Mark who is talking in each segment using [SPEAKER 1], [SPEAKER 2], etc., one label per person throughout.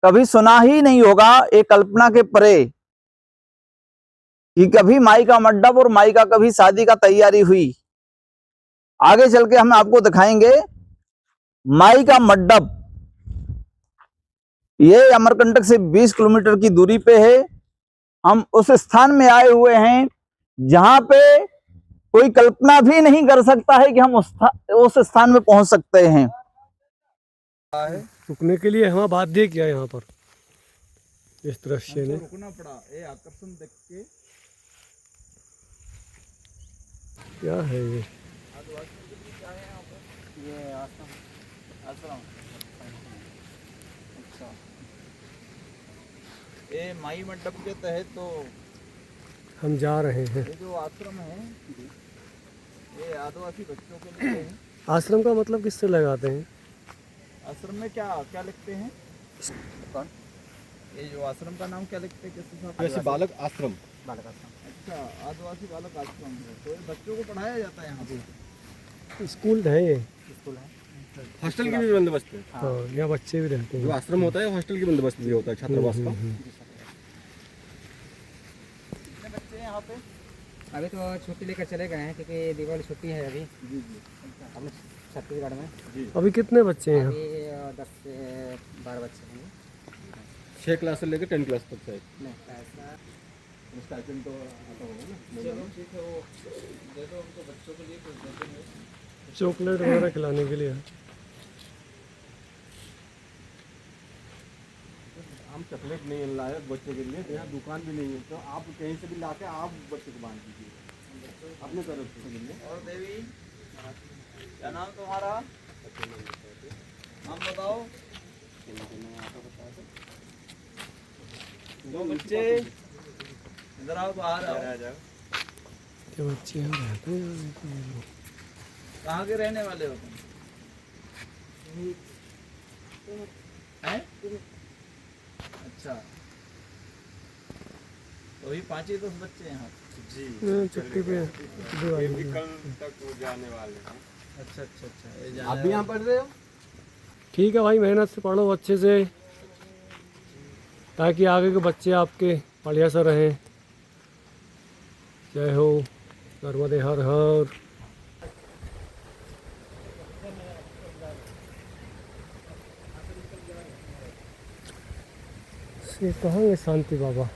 [SPEAKER 1] कभी सुना ही नहीं होगा, एक कल्पना के परे, कि कभी माई का मंडप और माई का कभी शादी का तैयारी हुई। आगे चल के हम आपको दिखाएंगे माई का मंडप। ये अमरकंटक से 20 किलोमीटर की दूरी पे है। हम उस स्थान में आए हुए हैं जहां पे कोई कल्पना भी नहीं कर सकता है कि हम उस स्थान में पहुंच सकते हैं।
[SPEAKER 2] रुकने के लिए हमें बाध्य किया यहाँ पर इस दृश्य ने।
[SPEAKER 1] रुकना पड़ा ये आकर्षण देख के।
[SPEAKER 2] क्या है ये?
[SPEAKER 1] ये आश्रम। अच्छा, ये माई मंडप के तहत तो
[SPEAKER 2] हम जा रहे हैं।
[SPEAKER 1] ये जो आश्रम है ये आदिवासी बच्चों के लिए है।
[SPEAKER 2] आश्रम का मतलब किससे लगाते हैं?
[SPEAKER 1] आश्रम में क्या क्या लिखते हैं? कौन? ये जो आश्रम का नाम क्या लिखते हैं? किस हिसाब
[SPEAKER 3] आदिवासी बालक आश्रम।
[SPEAKER 1] बालक आश्रम। अच्छा, आदिवासी बालक आश्रम है। तो ये बच्चों को पढ़ाया जाता है यहाँ पे?
[SPEAKER 2] स्कूल है ये?
[SPEAKER 1] स्कूल है।
[SPEAKER 3] हॉस्टल की भी बंदोबस्त है।
[SPEAKER 2] हाँ, यहाँ बच्चे भी रहते
[SPEAKER 3] जो
[SPEAKER 2] हैं।
[SPEAKER 3] आश्रम होता है हॉस्टल की बंदोबस्त भी होता है छात्रावास का।
[SPEAKER 1] कितने बच्चे हैं यहाँ पे?
[SPEAKER 4] अभी तो छुट्टी लेकर चले गए हैं क्योंकि दिवाली छुट्टी है अभी
[SPEAKER 1] जी जी।
[SPEAKER 4] अपने छत्तीसगढ़ में।
[SPEAKER 2] अभी कितने बच्चे हैं?
[SPEAKER 4] अभी 10 से 12 बच्चे होंगे।
[SPEAKER 3] 6 क्लास से लेकर 10 क्लास तक है।
[SPEAKER 4] नहीं ऐसा
[SPEAKER 3] स्टाइपेंड तो आता होगा ना।
[SPEAKER 1] चलो ठीक है, वो दे दो उनको, बच्चों के लिए कुछ देते हैं।
[SPEAKER 2] चॉकलेट वगैरह खिलाने के लिए।
[SPEAKER 3] हम चॉकलेट नहीं लाए बच्चे के लिए, यहाँ दुकान भी नहीं है, तो आप कहीं से भी ला के आप बच्चे को बांध दीजिए अपने तरफ से।
[SPEAKER 1] और देवी, क्या नाम तुम्हारा? नाम बताओ। दो बच्चे इधर आओ, बाहर आओ।
[SPEAKER 2] ये बच्चे यहाँ रहते हैं।
[SPEAKER 1] कहाँ के रहने वाले हो तुम? हैं? अच्छा, तो ही 5-10 बच्चे यहाँ।
[SPEAKER 3] जी
[SPEAKER 2] छुट्टी पे दिवाली
[SPEAKER 3] कल तक जाने वाले हैं।
[SPEAKER 1] अच्छा अच्छा अच्छा, ये
[SPEAKER 3] आप भी यहाँ पढ़ रहे हो?
[SPEAKER 2] ठीक है भाई, मेहनत से पढ़ो अच्छे से, ताकि आगे के बच्चे आपके बढ़िया से रहें। जय हो नर्मदे हर हर। ये कहाँ है शांति बाबा?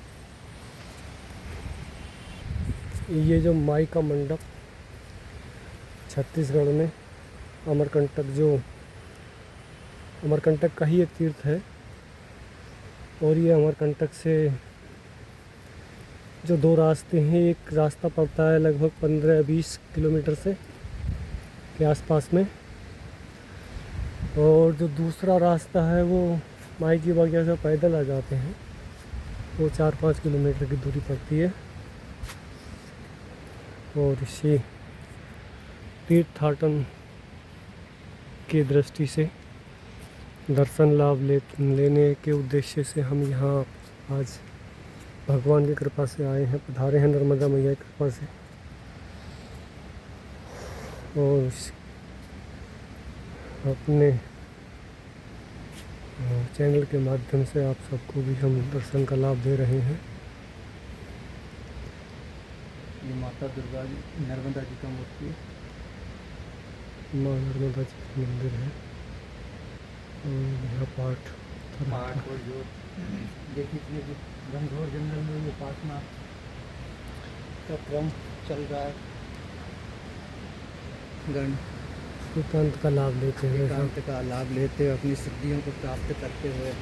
[SPEAKER 2] ये जो माई का मंडप छत्तीसगढ़ में अमरकंटक, जो अमरकंटक का ही एक तीर्थ है। और ये अमरकंटक से जो 2 रास्ते हैं, एक रास्ता पड़ता है लगभग 15-20 किलोमीटर से के आसपास में, और जो दूसरा रास्ता है वो माई की बगिया से पैदल आ जाते हैं, वो 4-5 किलोमीटर की दूरी पड़ती है। और इसी तीर्थाटन की दृष्टि से दर्शन लाभ लेने के उद्देश्य से हम यहाँ आज भगवान की कृपा से आए हैं, पधारे हैं नर्मदा मैया की कृपा से। और अपने चैनल के माध्यम से आप सबको भी हम दर्शन का लाभ दे रहे हैं।
[SPEAKER 1] ये माता दुर्गा जी, नर्मदा जी का मूर्ति है।
[SPEAKER 2] माँ नर्मदा जी का मंदिर है और यहाँ पाठ
[SPEAKER 1] और जो देखिए घनघोर जंगल में ये उपासना का क्रम चल रहा है। गण
[SPEAKER 2] एकांत का लाभ लेते हैं।
[SPEAKER 4] एकांत का लाभ लेते हुए अपनी सिद्धियों को प्राप्त करते हुए,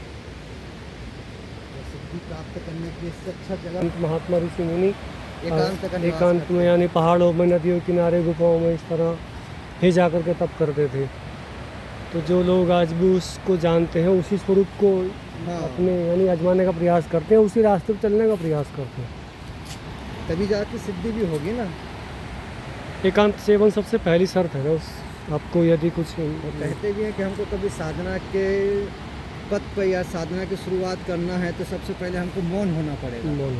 [SPEAKER 4] सिद्धि प्राप्त करने की इससे अच्छा जगह
[SPEAKER 2] महात्मा ऋषि मुनि
[SPEAKER 4] एकांत
[SPEAKER 2] एकांत में, यानी पहाड़ों में, नदियों किनारे, गुफाओं में इस तरह ही जाकर के तप करते थे। तो जो लोग आज भी उसको जानते हैं, उसी स्वरूप को अपने यानी आजमाने का प्रयास करते हैं, उसी रास्ते पर चलने का प्रयास करते हैं,
[SPEAKER 4] तभी जाके सिद्धि भी होगी ना।
[SPEAKER 2] एकांत सेवन सबसे पहली शर्त है ना उस आपको, यदि कुछ
[SPEAKER 4] कहते भी हैं कि हमको कभी साधना के पथ पर या साधना की शुरुआत करना है तो सबसे पहले हमको मौन होना पड़ेगा।
[SPEAKER 2] मौन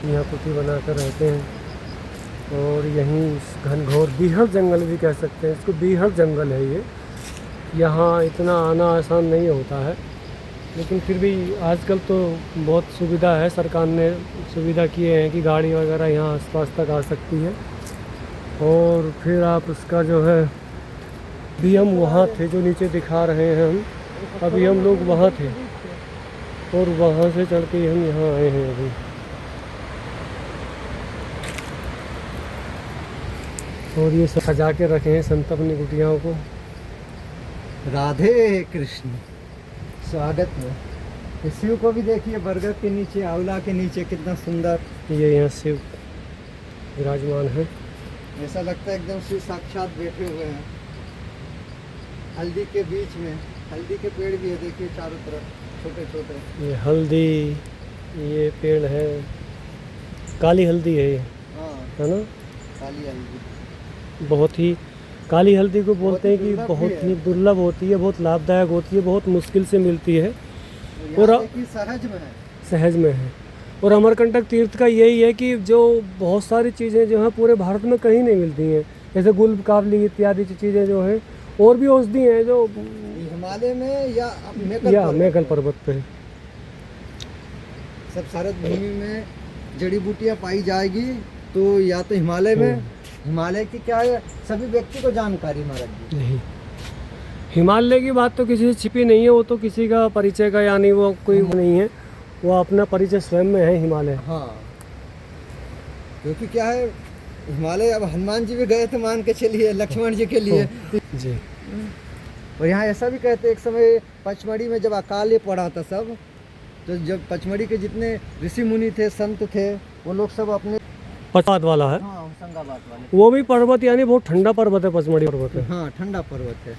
[SPEAKER 2] यहाँ कुटी बनाकर रहते हैं। और यहीं घनघोर बीहड़ जंगल भी कह सकते हैं इसको, बीहड़ जंगल है ये। यहाँ इतना आना आसान नहीं होता है, लेकिन फिर भी आजकल तो बहुत सुविधा है, सरकार ने सुविधा किए हैं कि गाड़ी वगैरह यहाँ आसपास तक आ सकती है। और फिर आप उसका जो है, अभी हम वहाँ थे जो नीचे दिखा रहे हैं हम, अभी हम लोग वहाँ थे और वहाँ से चढ़ के हम यहाँ आए हैं अभी। और ये सजा के रखे हैं संत अपनी कुटियाओं को।
[SPEAKER 4] राधे कृष्ण, स्वागत है। इस शिव को भी देखिए, बरगद के नीचे, आंवला के नीचे, कितना सुंदर।
[SPEAKER 2] ये यहाँ शिव विराजमान है।
[SPEAKER 4] ऐसा लगता है एकदम शिव साक्षात बैठे हुए हैं। हल्दी के बीच में, हल्दी के पेड़ भी है, देखिए चारों तरफ छोटे छोटे।
[SPEAKER 2] ये हल्दी, ये पेड़ है, काली हल्दी है ये,
[SPEAKER 4] हाँ,
[SPEAKER 2] है ना।
[SPEAKER 4] काली हल्दी
[SPEAKER 2] बहुत ही, काली हल्दी को बोलते हैं कि
[SPEAKER 4] दुर्लभ
[SPEAKER 2] बहुत
[SPEAKER 4] भी है।
[SPEAKER 2] ही दुर्लभ होती है, बहुत लाभदायक होती है, बहुत मुश्किल से मिलती है
[SPEAKER 4] और
[SPEAKER 2] और
[SPEAKER 4] देखिए सहज में है।
[SPEAKER 2] सहज में है। और अमरकंटक तीर्थ का यही है कि जो बहुत सारी चीज़ें जो हैं पूरे भारत में कहीं नहीं मिलती हैं, जैसे गुलकावली इत्यादि चीज़ें जो हैं, और भी औषधि हैं जो
[SPEAKER 4] हिमालय में या
[SPEAKER 2] मेघल पर्वत पे।
[SPEAKER 4] सब शरद भूमि में जड़ी बूटियां पाई जाएगी, तो या तो हिमालय में, हिमालय की क्या है, सभी व्यक्ति को जानकारी महाराज जी।
[SPEAKER 2] नहीं, हिमालय की बात तो किसी से छिपी नहीं है, वो तो किसी का परिचय का यानी वो कोई नहीं है, वो अपना परिचय स्वयं में है हिमालय।
[SPEAKER 4] हाँ, क्योंकि क्या है, हिमालय अब हनुमान जी भी गए थे, मान के चलिए, लक्ष्मण जी के लिए
[SPEAKER 2] जी।
[SPEAKER 4] और यहाँ ऐसा भी कहते एक समय पचमढ़ी में जब अकाल पड़ा था सब, तो जब पचमढ़ी के जितने ऋषि मुनि थे, संत थे, वो लोग सब अपने,
[SPEAKER 2] पचमाद वाला है,
[SPEAKER 4] हाँ, होशंगाबाद वाले,
[SPEAKER 2] वो भी पर्वत यानी बहुत ठंडा पर्वत है, पचमढ़ी पर्वत है।
[SPEAKER 4] हाँ, ठंडा पर्वत है।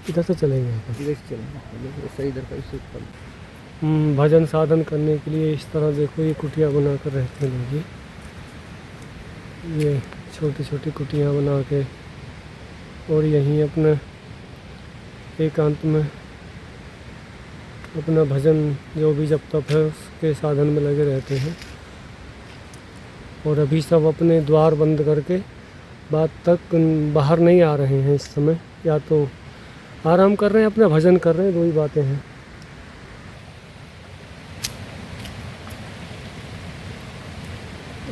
[SPEAKER 2] इधर से चलेंगे यहाँ पर।
[SPEAKER 4] इधर से चलेंगे, सही इधर का इस ऊपर।
[SPEAKER 2] भजन साधन करने के लिए इस तरह देखो ये कुटिया बना कर रहते हैं लोग। ये छोटी छोटी कुटियाँ बना के, और यहीं अपने एकांत में अपना भजन जो भी जब तप है उसके साधन में लगे रहते हैं। और अभी सब अपने द्वार बंद करके बाद तक बाहर नहीं आ रहे हैं इस समय, या तो आराम कर रहे हैं, अपना भजन कर रहे हैं, दो ही बातें हैं।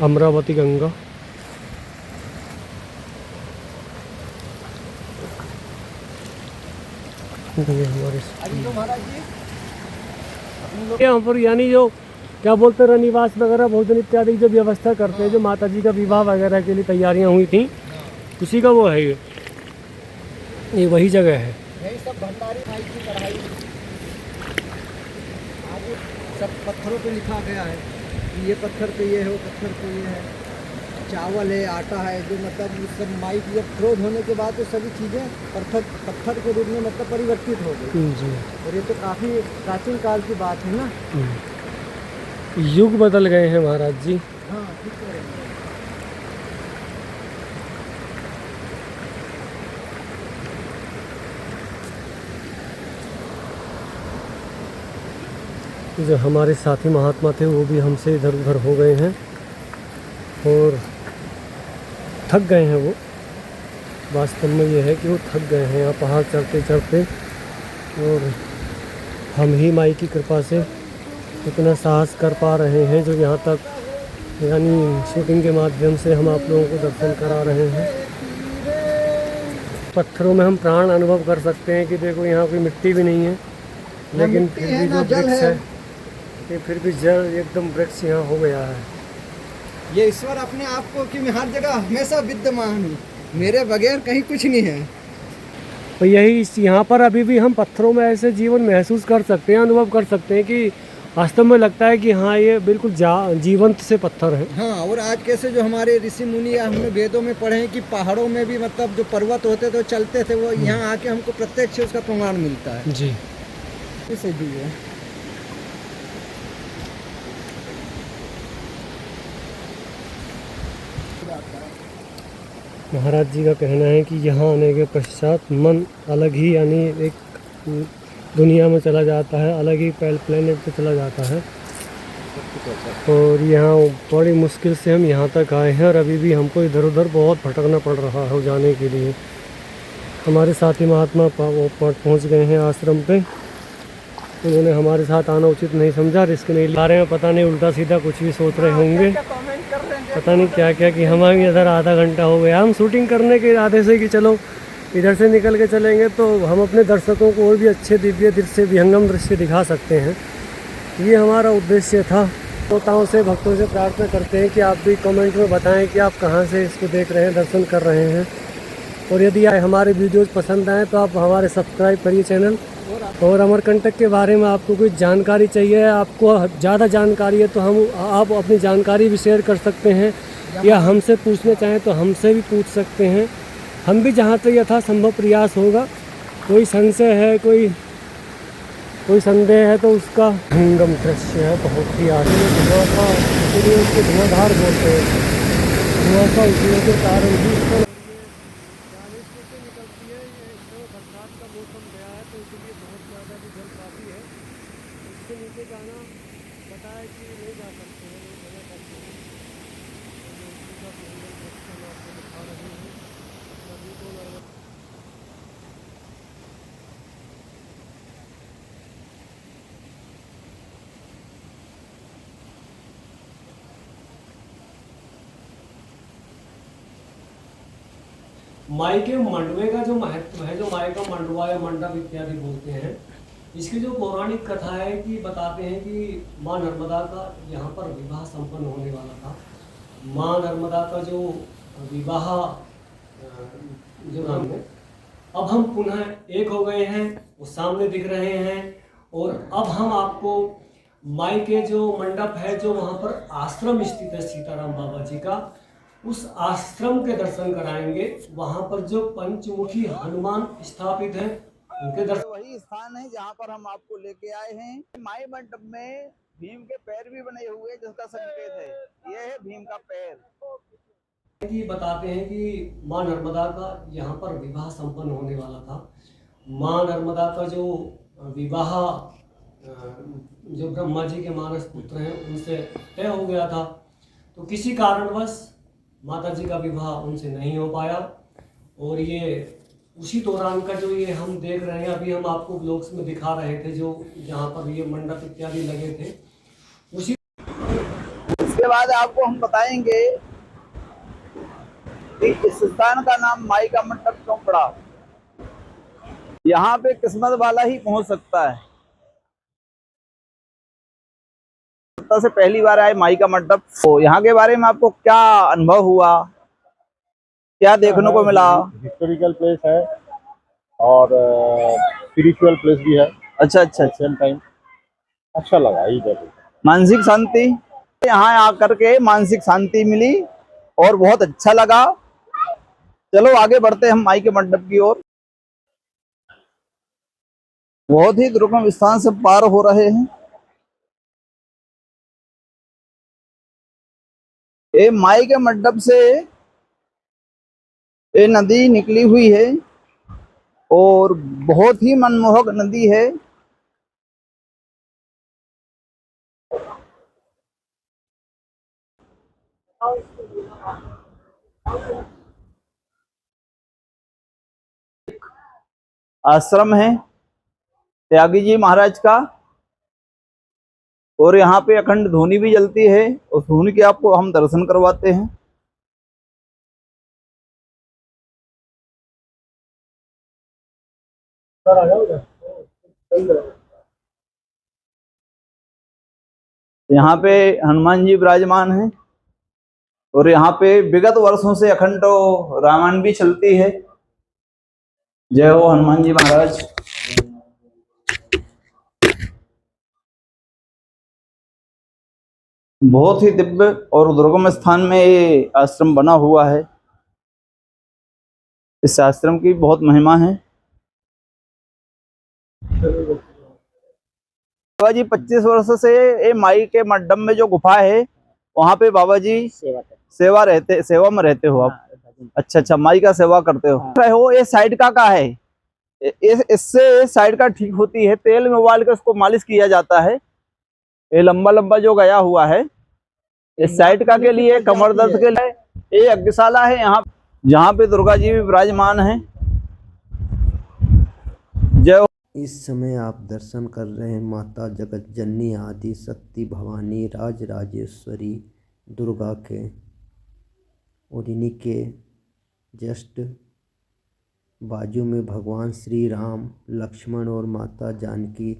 [SPEAKER 2] अमरावती गंगा, ये हमारे यहाँ पर यानी जो क्या बोलते हैं, रनिवास वगैरह भोजन इत्यादि जो व्यवस्था करते हैं, जो माता जी का विवाह वगैरह के लिए तैयारियां हुई थी, उसी का वो है ये वही जगह है।
[SPEAKER 4] यही सब भंडारी माई की कढ़ाई, आगे सब पत्थरों पे लिखा गया है कि ये पत्थर पे ये है, वो पत्थर पे ये है, चावल है, आटा है, जो मतलब उस सब माई की जब क्रोध होने के बाद तो सभी चीज़ें पत्थर के रूप में मतलब परिवर्तित हो गई।
[SPEAKER 2] जी।
[SPEAKER 4] और ये तो काफ़ी प्राचीन काल की बात है ना।
[SPEAKER 2] युग बदल गए हैं महाराज जी।
[SPEAKER 4] हाँ, ठीक कह रहे हैं।
[SPEAKER 2] जो हमारे साथी महात्मा थे वो भी हमसे इधर उधर हो गए हैं और थक गए हैं। वो वास्तव में ये है कि वो थक गए हैं यहाँ पहाड़ चढ़ते चढ़ते, और हम ही माई की कृपा से इतना साहस कर पा रहे हैं जो यहाँ तक, यानी शूटिंग के माध्यम से हम आप लोगों को दर्शन करा रहे हैं। पत्थरों में हम प्राण अनुभव कर सकते हैं कि देखो यहाँ कोई मिट्टी भी नहीं है, लेकिन
[SPEAKER 4] मिट्टी
[SPEAKER 2] फिर
[SPEAKER 4] है
[SPEAKER 2] भी
[SPEAKER 4] ना,
[SPEAKER 2] जो
[SPEAKER 4] जल
[SPEAKER 2] वृक्ष
[SPEAKER 4] है।
[SPEAKER 2] है, ये फिर भी जल एकदम वृक्ष यहाँ हो गया है।
[SPEAKER 4] ये ईश्वर अपने आप को कि मैं हर जगह हमेशा विद्यमान हूँ, मेरे बगैर कहीं कुछ नहीं है।
[SPEAKER 2] तो यही यहाँ पर अभी भी हम पत्थरों में ऐसे जीवन महसूस कर सकते हैं, अनुभव कर सकते हैं कि वास्तव में लगता है कि हाँ ये बिल्कुल जीवंत से पत्थर है।
[SPEAKER 4] हाँ, और आज कैसे जो हमारे ऋषि मुनि या हमने वेदों में पढ़े हैं कि पहाड़ों में भी मतलब जो पर्वत होते थे चलते थे, वो यहाँ आके हमको प्रत्यक्ष उसका प्रमाण मिलता है।
[SPEAKER 2] जी।
[SPEAKER 4] इसे भी है।
[SPEAKER 2] महाराज जी का कहना है कि यहाँ आने के पश्चात मन अलग ही, यानी एक दुनिया में चला जाता है, अलग ही प्लेनेट पे चला जाता है। और यहाँ बड़ी मुश्किल से हम यहाँ तक आए हैं और अभी भी हमको इधर उधर बहुत भटकना पड़ रहा है जाने के लिए। हमारे साथी महात्मा पहुँच गए हैं आश्रम पे, उन्होंने हमारे साथ आना उचित नहीं समझा, रिस्क नहीं लिया। बारे में पता नहीं उल्टा सीधा कुछ भी सोच रहे होंगे, पता नहीं क्या क्या कि हमारे इधर आधा घंटा हो गया। हम शूटिंग करने के इरादे से कि चलो इधर से निकल के चलेंगे तो हम अपने दर्शकों को और भी अच्छे दिव्य दृश्य, विहंगम दृश्य दिखा सकते हैं। ये हमारा उद्देश्य था। श्रोताओं से, भक्तों से प्रार्थना करते हैं कि आप भी कमेंट में बताएं कि आप कहाँ से इसको देख रहे हैं, दर्शन कर रहे हैं। और यदि हमारे वीडियोज़ पसंद आए तो आप हमारे सब्सक्राइब करिए चैनल। और अमरकंटक के बारे में आपको कोई जानकारी चाहिए, आपको ज़्यादा जानकारी है तो आप अपनी जानकारी भी शेयर कर सकते हैं, या हमसे पूछना चाहें तो हमसे भी पूछ सकते हैं। हम भी जहाँ तक यथासंभव प्रयास होगा। कोई संशय है, कोई संदेह है तो उसका विहंगम दृश्य है, बहुत ही आगे धुआं का, इसलिए उसको धुआंधार बोलते हैं। धुआं का उठने के कारण भी इसका बरसात का मौसम गया है तो इसलिए बहुत ज़्यादा भी जल काफ़ी है। इसके नीचे जाना बताया कि नहीं जा सकते हैं, नहीं जाना करते हैं। आपको दिखा रहे हैं नदी को नर्मदा। माई के मंडवे का जो महत्व है, जो माई का मंडवा या मंडप इत्यादि बोलते हैं, इसकी जो पौराणिक कथा है कि बताते हैं कि माँ नर्मदा का यहाँ पर विवाह संपन्न होने वाला था। माँ नर्मदा का जो विवाह जो नाम है, अब हम पुनः एक हो गए हैं, वो सामने दिख रहे हैं। और अब हम आपको माई के जो मंडप है, जो वहाँ पर आश्रम स्थित है सीताराम बाबा जी का, उस आश्रम के दर्शन कराएंगे। वहाँ पर जो पंचमुखी हनुमान स्थापित हैं, उनके दर्शन।
[SPEAKER 1] वही स्थान है जहाँ पर हम आपको लेके आए हैं। माई मंडप में भीम के पैर भी बने हुए, जिसका संकेत है यह है भीम का पैर।
[SPEAKER 2] कि बताते हैं कि माँ नर्मदा का यहाँ पर विवाह संपन्न होने वाला था। माँ नर्मदा का जो विवाह जो ब्रह्मा जी के मानस पुत्र हैं उनसे तय हो गया था, तो किसी कारणवश माता जी का विवाह उनसे नहीं हो पाया। और ये उसी दौरान का जो ये हम देख रहे हैं, अभी हम आपको ब्लॉग्स में दिखा रहे थे, जो जहाँ पर ये मंडप इत्यादि लगे थे, उसी।
[SPEAKER 1] इसके बाद आपको हम बताएंगे कि इस स्थान का नाम माई का मंडप क्यों पड़ा। यहाँ पे किस्मत वाला ही पहुंच सकता है। से पहली बार आए माई का मंडप, तो यहाँ के बारे में आपको क्या अनुभव हुआ, क्या देखने को मिला?
[SPEAKER 3] हिस्टोरिकल प्लेस है और स्पिरिचुअल प्लेस भी है।
[SPEAKER 1] अच्छा अच्छा,
[SPEAKER 3] सेम टाइम अच्छा लगा इधर।
[SPEAKER 1] मानसिक शांति, यहाँ आकर के मानसिक शांति मिली और बहुत अच्छा लगा। चलो आगे बढ़ते हैं हम माई के मंडप की ओर। बहुत ही दुर्गम स्थान से पार हो रहे हैं। ये माई के मंडप से ये नदी निकली हुई है और बहुत ही मनमोहक नदी है। आश्रम है त्यागी जी महाराज का, और यहाँ पे अखंड धूनी भी जलती है। उस धूनी के आपको हम दर्शन करवाते हैं। यहाँ पे हनुमान जी विराजमान हैं और यहाँ पे विगत वर्षों से अखंड रामायण भी चलती है। जय हो हनुमान जी महाराज। बहुत ही दिव्य और दुर्गम स्थान में ये आश्रम बना हुआ है। इस आश्रम की बहुत महिमा है। बाबा जी 25 वर्ष से ये माई के मंडप में जो गुफा है, वहाँ पे बाबा जी सेवा में रहते हो आप? अच्छा अच्छा, माई का सेवा करते हो। ये साइड का है, इससे साइड का ठीक होती है। तेल में उबाल के उसको मालिश किया जाता है। ये लंबा लंबा जो गया हुआ है, इस साइड का के लिए, कमर दर्द के लिए। ये यज्ञशाला है यहाँ, जहाँ पे दुर्गा जी भी विराजमान है। जय
[SPEAKER 5] इस समय आप दर्शन कर रहे हैं माता जगत जननी आदि शक्ति भवानी राजराजेश्वरी दुर्गा के, और इन्हीं के जस्ट बाजू में भगवान श्री राम लक्ष्मण और माता जानकी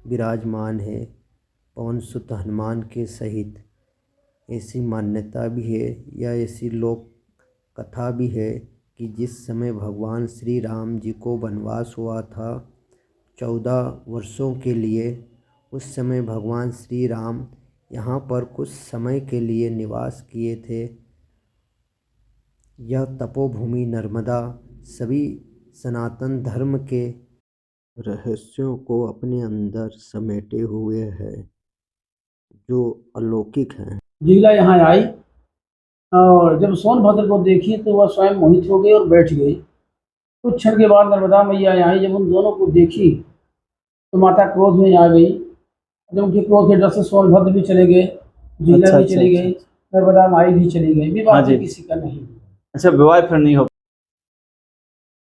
[SPEAKER 5] विराजमान है पवन सुत हनुमान के सहित। ऐसी मान्यता भी है या ऐसी लोक कथा भी है कि जिस समय भगवान श्री राम जी को वनवास हुआ था 14 वर्षों के लिए, उस समय भगवान श्री राम यहाँ पर कुछ समय के लिए निवास किए थे। यह तपोभूमि नर्मदा सभी सनातन धर्म के रहस्यों को अपने अंदर समेटे हुए है, जो अलौकिक हैं।
[SPEAKER 6] जिला यहाँ आई और जब सोनभद्र को देखी तो वह स्वयं मोहित हो गई और बैठ गई। कुछ क्षण के बाद नर्मदा मैया आई। जब उन दोनों को देखी तो माता क्रोध में आ गई। जब उनके क्रोध के डर से सोनभद्र भी चले गए, जिला भी चली गई, नर्मदा माई भी चली गई। विवाह भी किसी का नहीं।
[SPEAKER 1] अच्छा, विवाह फिर नहीं हो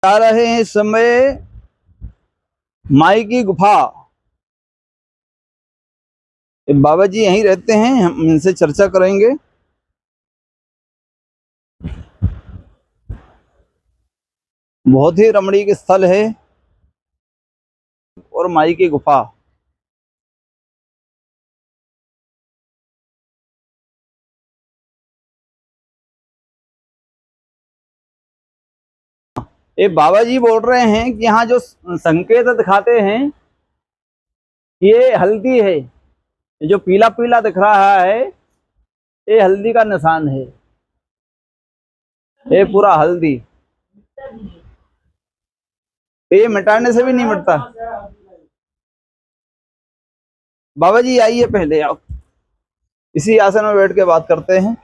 [SPEAKER 1] जा रहे हैं इस समय माई की गुफा। बाबा जी यहीं रहते हैं, हम इनसे चर्चा करेंगे। बहुत ही रमणीक स्थल है और माई की गुफा। ये बाबा जी बोल रहे हैं कि यहाँ जो संकेत दिखाते हैं ये हल्दी है। ये जो पीला पीला दिख रहा है ये हल्दी का निशान है। ये पूरा हल्दी, ये मिटाने से भी नहीं मिटता। बाबा जी आइए, पहले आप इसी आसन में बैठ के बात करते हैं।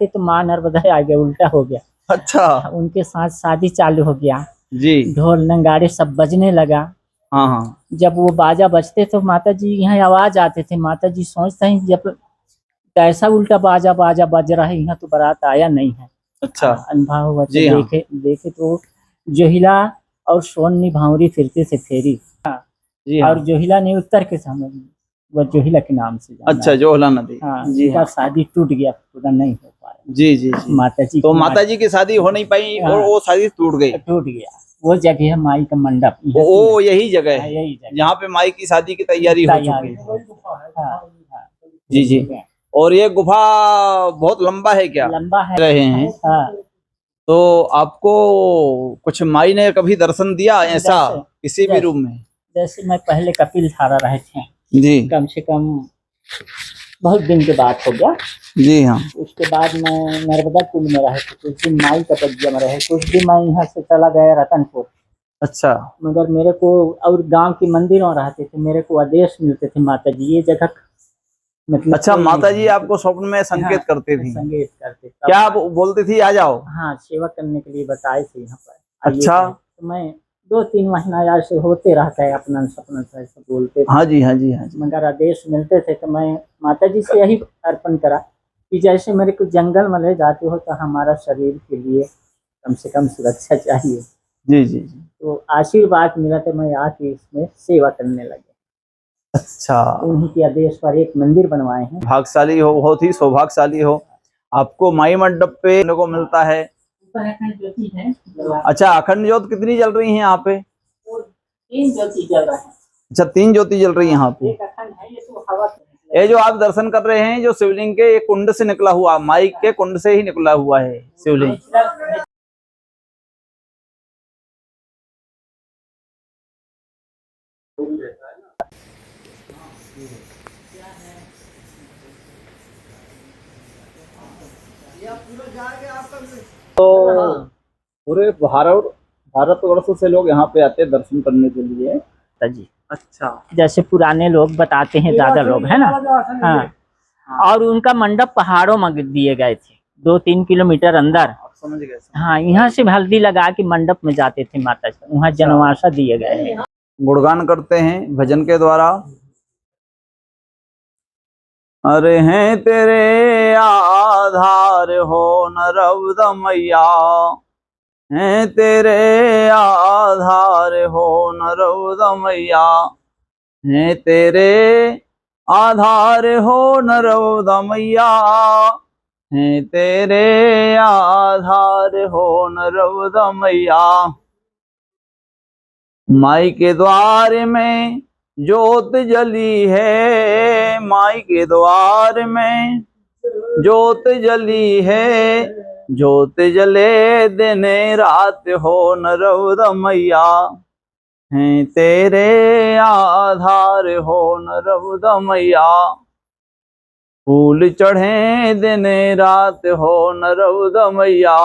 [SPEAKER 7] तो माँ नर्मदा आ गया, उल्टा हो गया।
[SPEAKER 1] अच्छा,
[SPEAKER 7] उनके साथ शादी चालू हो गया
[SPEAKER 1] जी।
[SPEAKER 7] ढोल नगाड़े सब बजने लगा।
[SPEAKER 1] हाँ हाँ।
[SPEAKER 7] जब वो बाजा बजते तो माता जी यहाँ आवाज आते थे। माता जी सोचते हैं जब कैसा उल्टा बाजा बज रहा है, यहाँ तो बारात आया नहीं है।
[SPEAKER 1] अच्छा,
[SPEAKER 7] अनुभव हुआ।
[SPEAKER 1] जी हाँ।
[SPEAKER 7] देखे तो जोहिला और सोन भावरी फिरते थे फेरी।
[SPEAKER 1] जी हाँ।
[SPEAKER 7] और जोहिला ने उत्तर के समय वो जोहिला के नाम से जाना।
[SPEAKER 1] अच्छा, जोहला नदी।
[SPEAKER 7] हाँ,
[SPEAKER 1] जी हाँ।
[SPEAKER 7] शादी टूट गया, पूरा नहीं हो पाया।
[SPEAKER 1] जी जी जी।
[SPEAKER 7] माता जी
[SPEAKER 1] तो माता जी की शादी हो नहीं पाई और वो शादी टूट गई।
[SPEAKER 7] टूट गया। वो जगह है माई का मंडप।
[SPEAKER 1] वो यही जगह है
[SPEAKER 7] यही जगह
[SPEAKER 1] जहाँ पे माई की शादी की तैयारी हो चुकी है। जी जी। और ये गुफा बहुत लंबा है क्या?
[SPEAKER 7] लंबा है।
[SPEAKER 1] रहे हैं।
[SPEAKER 7] हाँ।
[SPEAKER 1] तो आपको कुछ माई ने कभी दर्शन दिया ऐसा किसी भी रूप में?
[SPEAKER 7] जैसे मैं पहले कपिल धारा रहे थे
[SPEAKER 1] जी।
[SPEAKER 7] कम से कम बहुत दिन के बाद हो गया।
[SPEAKER 1] जी हाँ।
[SPEAKER 7] उसके बाद मैं नर्मदा कुंड में रहे थे, कुछ दिन माई का तजिया में रहे, कुछ दिन मैं यहाँ से चला गया रतनपुर।
[SPEAKER 1] अच्छा।
[SPEAKER 7] मगर मेरे को और गांव के मंदिरों रहते थे, मेरे को आदेश मिलते थे माता जी ये जगह मतलब। अच्छा,
[SPEAKER 1] माता जी आपको स्वप्न में संकेत करते थे?
[SPEAKER 7] संकेत करते।
[SPEAKER 1] क्या आप बोलती थी आ जाओ?
[SPEAKER 7] हाँ, सेवा करने के लिए बताए थे यहाँ पर।
[SPEAKER 1] अच्छा।
[SPEAKER 7] तो मैं 2-3 महीना ऐसे होते रहता है, अपना सपना ऐसा बोलते थे।
[SPEAKER 1] हाँ जी हाँ जी हाँ जी।
[SPEAKER 7] मगर आदेश मिलते थे तो मैं माता जी से यही अर्पण करा कि जैसे मेरे को जंगल में ले जाते हो तो हमारा शरीर के लिए कम से कम सुरक्षा चाहिए।
[SPEAKER 1] जी जी जी।
[SPEAKER 7] तो आशीर्वाद मिला तो मैं आके इसमें सेवा करने लगे।
[SPEAKER 1] अच्छा।
[SPEAKER 7] उन्हीं के आदेश पर एक मंदिर बनवाए हैं।
[SPEAKER 1] भाग्यशाली हो, बहुत ही सौभाग्यशाली हो, आपको माई मंडप पे को मिलता है।
[SPEAKER 7] अखंड ज्योति है।
[SPEAKER 1] अच्छा, अखंड ज्योत कितनी जल रही है यहाँ पे?
[SPEAKER 7] 3 ज्योति जल रहा है।
[SPEAKER 1] अच्छा, 3 ज्योति जल रही है यहाँ पे।
[SPEAKER 7] एक अखंड है, ये तो हवा से।
[SPEAKER 1] ये जो आप दर्शन कर रहे हैं जो शिवलिंग के ये कुंड से निकला हुआ, माई के कुंड से ही निकला हुआ है शिवलिंग। तो पूरे भारतवर्ष से लोग यहाँ पे आते हैं दर्शन करने के लिए
[SPEAKER 7] जी।
[SPEAKER 1] अच्छा।
[SPEAKER 7] जैसे पुराने लोग बताते हैं, दादा लोग है ना। हाँ। और उनका मंडप पहाड़ों में दिए गए थे 2-3 किलोमीटर अंदर।
[SPEAKER 1] समझ गए।
[SPEAKER 7] हाँ, यहाँ से हल्दी लगा के मंडप में जाते थे माता जी, वहाँ जनवासा दिए गए हैं।
[SPEAKER 1] गुणगान करते हैं भजन के द्वारा। अरे हैं तेरे आधार हो नर्मदा मैया, हैं तेरे आधार हो नर्मदा मैया, हैं तेरे आधार हो नर्मदा मैया, हैं तेरे आधार हो नर्मदा मैया। माई के द्वार में ज्योत जली है, माई के द्वार में ज्योत जली है, ज्योत जले दिन रात हो नर्मदा मैया, हैं तेरे आधार हो नर्मदा मैया। फूल चढ़े दिन रात हो नर्मदा मैया,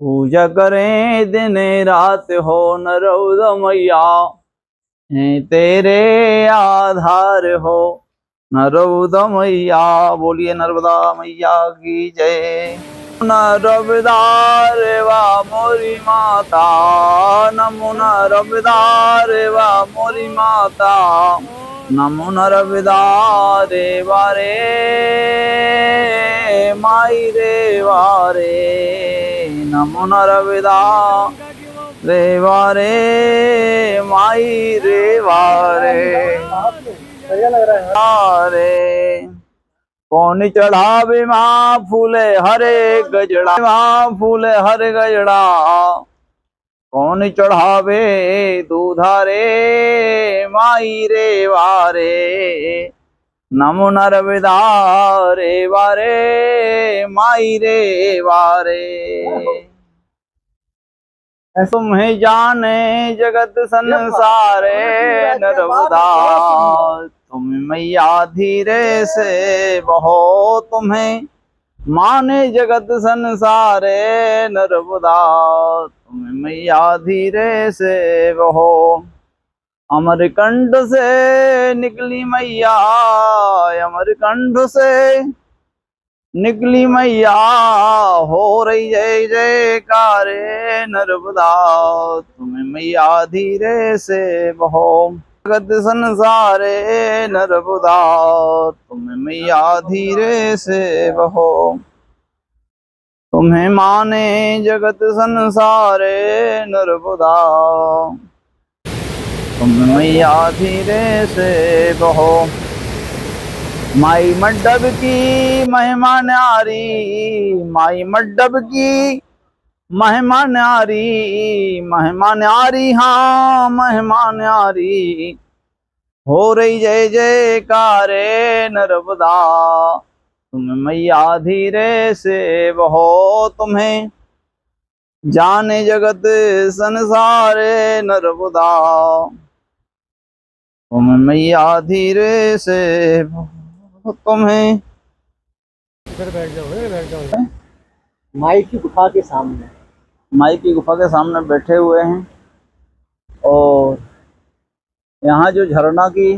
[SPEAKER 1] पूजा करें दिन रात हो नर्मदा मैया, हैं तेरे आधार हो नर्मदा मैया। बोलिए नर्मदा मैया की जय। नर्मदा रेवा मोरी माता, नमो नर्मदा रेवा मोरी माता, नमो नर्मदा रेवा रे माई रेवा रे, नमो नर्मदा रेवा रे माई रेवा रे। रे कौन चढ़ावे माँ फूले हरे गजड़ा, माँ फूले हरे गजड़ा, कौन चढ़ावे दूधारे माई रे वारे, नमो नर्मदा रे वारे माई रे वारे। तुम्हें जाने जगत संसारे नर्मदा, तुम मैया धीरे से बहो, तुम्हें माने जगत संसारे नर्मदा, तुम मैया धीरे से बहो। अमरकंठ से निकली मैया, अमरकंठ से निकली मैया, हो रही जय जयकारे नर्मदा, तुम्हें मैया धीरे से बहो। जगत संसारे नर्मदा, तुम्हें मैया धीरे से बहो, तुम्हें माने जगत संसारे नर्मदा, तुम्हें मैया धीरे से बहो। माई मड्डब की महिमा न्यारी, माई मड्डब की महिमा न्यारी, महिमा न्यारी हाँ महिमा न्यारी, हो रही जय जयकारे नर्मदा, तुम्हें मैया धीरे से बहो, तुम्हें जाने जगत संसारे नर्मदा, तुम्हें मैया धीरे से बहो, तुम्हें।
[SPEAKER 2] इधर बैठ जाओ, इधर बैठ जाओ।
[SPEAKER 7] माई की गुफा के सामने,
[SPEAKER 1] माई की गुफा के सामने बैठे हुए हैं और यहाँ जो झरना की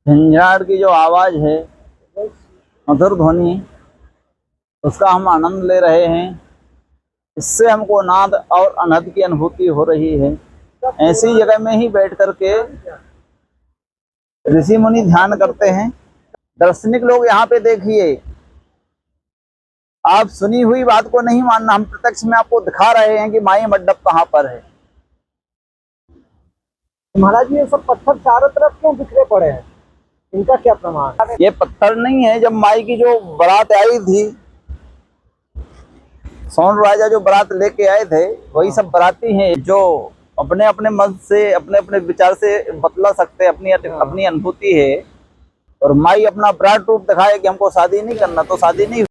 [SPEAKER 1] झंझाड़ की जो आवाज है, मधुर ध्वनि, उसका हम आनंद ले रहे हैं। इससे हमको नाद और अनहद की अनुभूति हो रही है। ऐसी जगह में ही बैठ करके ऋषि मुनि ध्यान करते हैं। दार्शनिक लोग यहाँ पे देखिए, आप सुनी हुई बात को नहीं मानना, हम प्रत्यक्ष में आपको दिखा रहे हैं कि माई मड्डप कहाँ पर है।
[SPEAKER 4] महाराज ये सब पत्थर चारों तरफ क्यों बिखरे पड़े हैं, इनका क्या प्रमाण?
[SPEAKER 1] ये पत्थर नहीं है। जब माई की जो बारात आई थी, सोन राजा जो बारात लेके आए थे, वही सब बाराती हैं जो अपने अपने मन से, अपने अपने विचार से बतला सकते, अपनी अपनी अनुभूति है। और माई अपना विराट रूप दिखाए कि हमको शादी नहीं करना, तो शादी नहीं